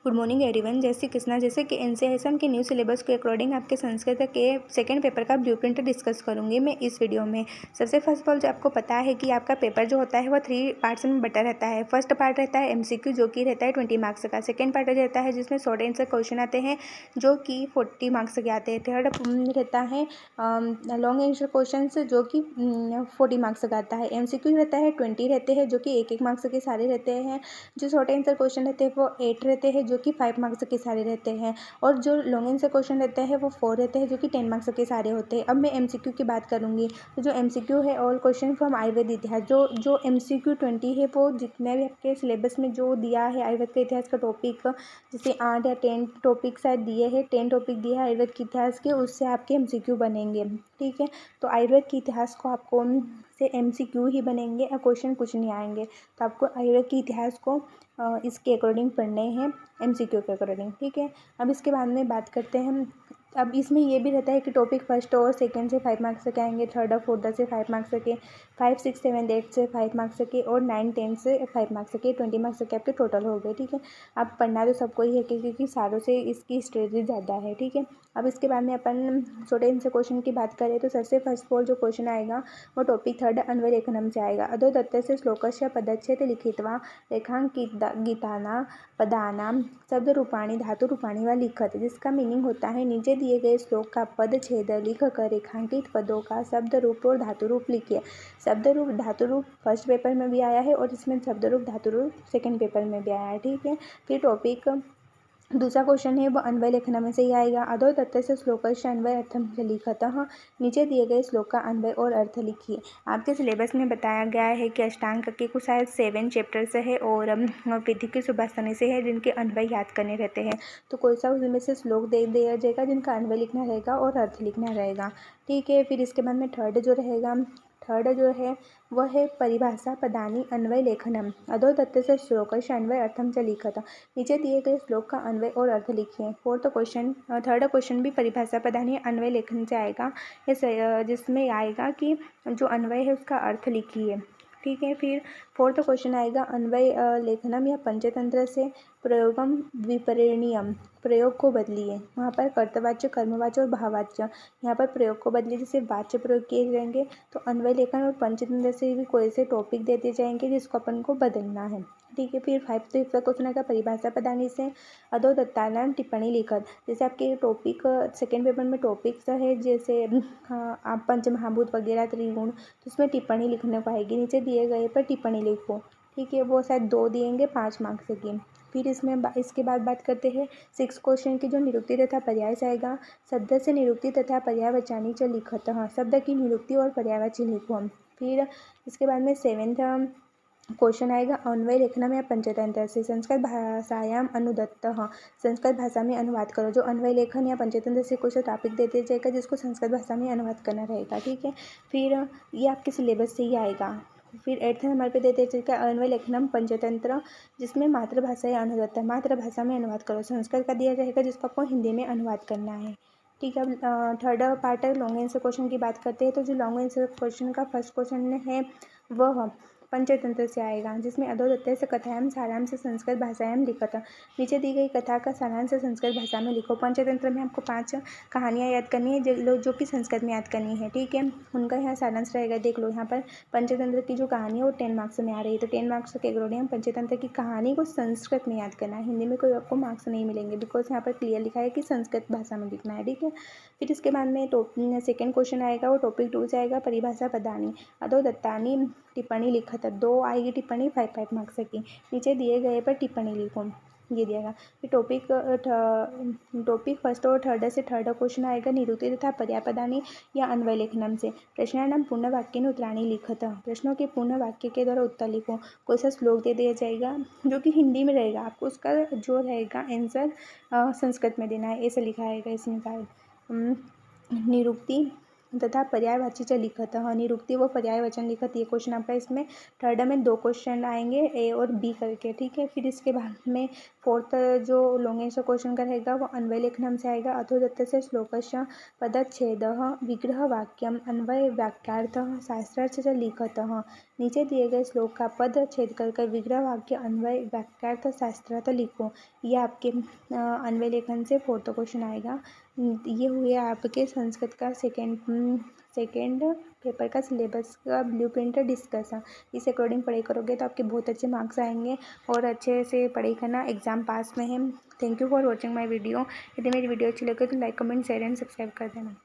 Good morning everyone. जय श्री कृष्णा। जैसे कि एनसीईआरटी के न्यू सिलेबस के अकॉर्डिंग आपके संस्कृत के सेकंड पेपर का ब्लूप्रिंट डिस्कस करूंगी मैं इस वीडियो में। सबसे फर्स्ट ऑफ ऑल जो आपको पता है कि आपका पेपर जो होता है वो 3 पार्ट्स में बटा रहता है। फर्स्ट पार्ट रहता है एमसीक्यू जो कि रहता है 20 मार्क्स का। सेकेंड पार्ट रहता है जिसमें शॉर्ट आंसर क्वेश्चन आते हैं जो कि 40 मार्क्स के आते हैं। थर्ड रहता है लॉन्ग आंसर क्वेश्चन जो कि 40 मार्क्स का आता है। एमसीक्यू रहता है 20 रहते हैं जो कि 1 मार्क्स के सारे रहते हैं। जो शॉर्ट आंसर क्वेश्चन रहते हैं वो 8 रहते हैं जो कि 5 मार्क्स के सारे रहते हैं। और जो लॉन्ग आंसर क्वेश्चन रहते हैं वो 4 रहते हैं जो कि 10 मार्क्स के सारे होते हैं। अब मैं एमसीक्यू की बात करूंगी। तो जो एमसीक्यू है ऑल क्वेश्चन फ्रॉम आयुर्वेद इतिहास, जो एमसीक्यू 20 है वो जितने भी आपके सिलेबस में जो दिया है आयुर्वेद के इतिहास का टॉपिक, जैसे 8 या 10 टॉपिक शायद दिए हैं, 10 टॉपिक दिए हैं आयुर्वेद के इतिहास के, उससे आपके एमसीक्यू बनेंगे। ठीक है, तो आयुर्वेद के इतिहास को आपको से एमसीक्यू ही बनेंगे और क्वेश्चन कुछ नहीं आएंगे। तो आपको आयुर्वेद के इतिहास को इसके अकॉर्डिंग पढ़ने हैं, एमसीक्यू के अकॉर्डिंग। ठीक है, अब इसके बाद में बात करते हैं हम। अब इसमें ये भी रहता है कि टॉपिक फर्स्ट और सेकंड से 5 मार्क्स के आएंगे, थर्ड और फोर्थ से 5 मार्क्स के, 5, 6, 7, 8 से 5 मार्क्स के, और 9, 10 से 5 मार्क्स के, 20 मार्क्स के आपके टोटल हो गए। ठीक है, अब पढ़ना तो सबको ही है क्योंकि सारों से इसकी स्ट्रेटजी ज़्यादा है। ठीक है, अब इसके बाद में अपन छोटे आंसर क्वेश्चन की बात करें तो सबसे फर्स्ट ऑफ ऑल जो क्वेश्चन आएगा वो टॉपिक थर्ड अन्वयलेखनम से आएगा। अधो दत्त से श्लोकस्य पदच्छेद लिखित्वा रेखांकितानां पदानां शब्द रूपाणी धातु रूपाणी व लिखत, जिसका मीनिंग होता है नीचे दिए गए श्लोक का पद छेद लिख कर रेखांकित पदों का शब्द रूप और धातु रूप लिखिए। शब्द रूप धातु रूप फर्स्ट पेपर में भी आया है और इसमें शब्द रूप धातु रूप सेकेंड पेपर में भी आया है। ठीक है, फिर टॉपिक दूसरा क्वेश्चन है वो अन्वय लेखन में से ही आएगा। अधो दत्त से श्लोकस्य अन्वय अर्थम लिखतः, नीचे दिए गए श्लोक का अन्वय और अर्थ लिखिए। आपके सिलेबस में बताया गया है कि अष्टांग के कुछ शायद 7 चैप्टर से है और विधि की सुभाषणी से है जिनके अन्वय याद करने रहते हैं। तो कोई सा उसमें से श्लोक दे दिया जाएगा जिनका अन्वय लिखना रहेगा और अर्थ लिखना रहेगा। ठीक है, फिर इसके बाद में थर्ड जो है वह है परिभाषा पदानी अन्वय लेखनम। अधो दत्त से श्लोकस्य अन्वय अर्थम च लिखत, नीचे दिए गए श्लोक का अन्वय और अर्थ लिखिए। थर्ड क्वेश्चन भी परिभाषा पदानी अन्वय लेखन से आएगा, जिसमें आएगा कि जो अन्वय है उसका अर्थ लिखिए। ठीक है, फिर फोर्थ क्वेश्चन आएगा अन्वय लेखनम या पंचतंत्र से प्रयोगम विपरिणयम, प्रयोग को बदलिए। वहाँ पर कर्तवाच्य, कर्मवाच्य और भाववाच्य, यहाँ पर प्रयोग को बदलिए जैसे वाच्य प्रयोग किए जाएंगे। तो अन्वय लेखन और पंचतंत्र से भी कोई से टॉपिक दे दिए जाएंगे जिसको अपन को बदलना है। ठीक है, फिर 5th क्वेश्चन आएगा परिभाषा पदानी से अधो दत्तानाम टिप्पणी लिखत, जैसे आपके टॉपिक सेकेंड पेपर में टॉपिक्स है जैसे आप पंचमहाभूत वगैरह त्रिगुण, तो उसमें टिप्पणी लिखने को आएगी। नीचे दिए गए पर टिप्पणी लिखो। ठीक है, वो शायद 2 दिएंगे 5 मार्क्स की। फिर इसके बाद बात करते हैं 6 क्वेश्चन की जो निरुक्ति तथा पर्याय से आएगा। शब्द से निरुक्ति तथा पर्यायवाची च लिखत, शब्द की निरुक्ति और पर्यायवाची लिखो। फिर इसके बाद में 7th क्वेश्चन आएगा अन्वय लेखनम या पंचतंत्र से संस्कृत भाषायाम अनुदत्त, संस्कृत भाषा में अनुवाद करो। जो अन्वय लेखन या पंचतंत्र से कुछ टॉपिक दे दिया जाएगा जिसको संस्कृत भाषा में अनुवाद करना रहेगा। ठीक है, फिर ये आपके सिलेबस से ही आएगा। फिर 8th नंबर पे देते हैं अन्वय लेखनम पंचतंत्र, जिसमें मातृभाषा या अनुदत्त, मातृभाषा में अनुवाद करो। संस्कृत का दिया जाएगा जिसको आपको हिंदी में अनुवाद करना है। ठीक है, अब थर्ड पार्ट है लॉन्ग आंसर क्वेश्चन की बात करते हैं। तो जो लॉन्ग आंसर क्वेश्चन का फर्स्ट क्वेश्चन है वह पंचतंत्र से आएगा, जिसमें अधो दत्त से कथायाम सारांश संस्कृत भाषायाम लिखत, नीचे दी गई कथा का सारांश संस्कृत भाषा में लिखो। पंचतंत्र में आपको 5 कहानियाँ याद करनी है जो कि संस्कृत में याद करनी है। ठीक है, उनका यहाँ सारांश रहेगा। देख लो यहाँ पर पंचतंत्र की जो कहानी है वो 10 मार्क्स में आ रही है। तो 10 मार्क्स के अकॉर्डिंग पंचतंत्र की कहानी को संस्कृत में याद करना है। हिंदी में कोई आपको मार्क्स नहीं मिलेंगे बिकॉज यहाँ पर क्लियर लिखा है कि संस्कृत भाषा में लिखना है। ठीक है, फिर इसके बाद में सेकेंड क्वेश्चन आएगा वो टॉपिक 2 से आएगा परिभाषा पदानी अधो दत्तानी टिप्पणी लिखत, 2 आएगी टिप्पणी 5 मार्क्स की। नीचे दिए गए पर टिप्पणी लिखो, ये दिएगा। फिर टॉपिक फर्स्ट और थर्ड से थर्ड क्वेश्चन आएगा निरुक्ति तथा पर्यायपदानी या अन्वय लेखनम से प्रश्नानाम पूर्ण वाक्य उत्तराणी लिखत, प्रश्नों के पूर्ण वाक्य के द्वारा उत्तर लिखो। कोई सा श्लोक दे दिया जाएगा जो कि हिंदी में रहेगा, आपको उसका जो रहेगा आंसर संस्कृत में देना है, ऐसे लिखा आएगा इसमें। निरुक्ति तथा पर्यायवाची च लिखत निरुक्ति व पर्यायवचन लिखत। ये क्वेश्चन आपका इसमें थर्ड में 2 क्वेश्चन आएंगे ए और बी करके, ठीक है। फिर इसके बाद में फोर्थ जो लॉन्गेस्ट क्वेश्चन का रहेगा वो अन्वय लेखनम से आएगा। अथो दत्त से श्लोकस्य पदच्छेद विग्रह वाक्यम अन्वय वाक्यार्थ शास्त्रार्थ च लिखत। नीचे दिए गए श्लोक का पद छेद कर विग्रह वाक्य अन्वय वाक्यार्थ शास्त्रार्थ लिखो। ये आपके अन्वय लेखन से फोर्थ क्वेश्चन आएगा। ये हुए आपके संस्कृत का सेकेंड पेपर का सिलेबस का ब्लूप्रिंट डिस्कशन। इस अकॉर्डिंग पढ़ाई करोगे तो आपके बहुत अच्छे मार्क्स आएंगे और अच्छे से पढ़ाई करना, एग्जाम पास में है। Thank you for watching my video. यदि मेरी वीडियो अच्छी लगे तो like comment share and subscribe कर देना।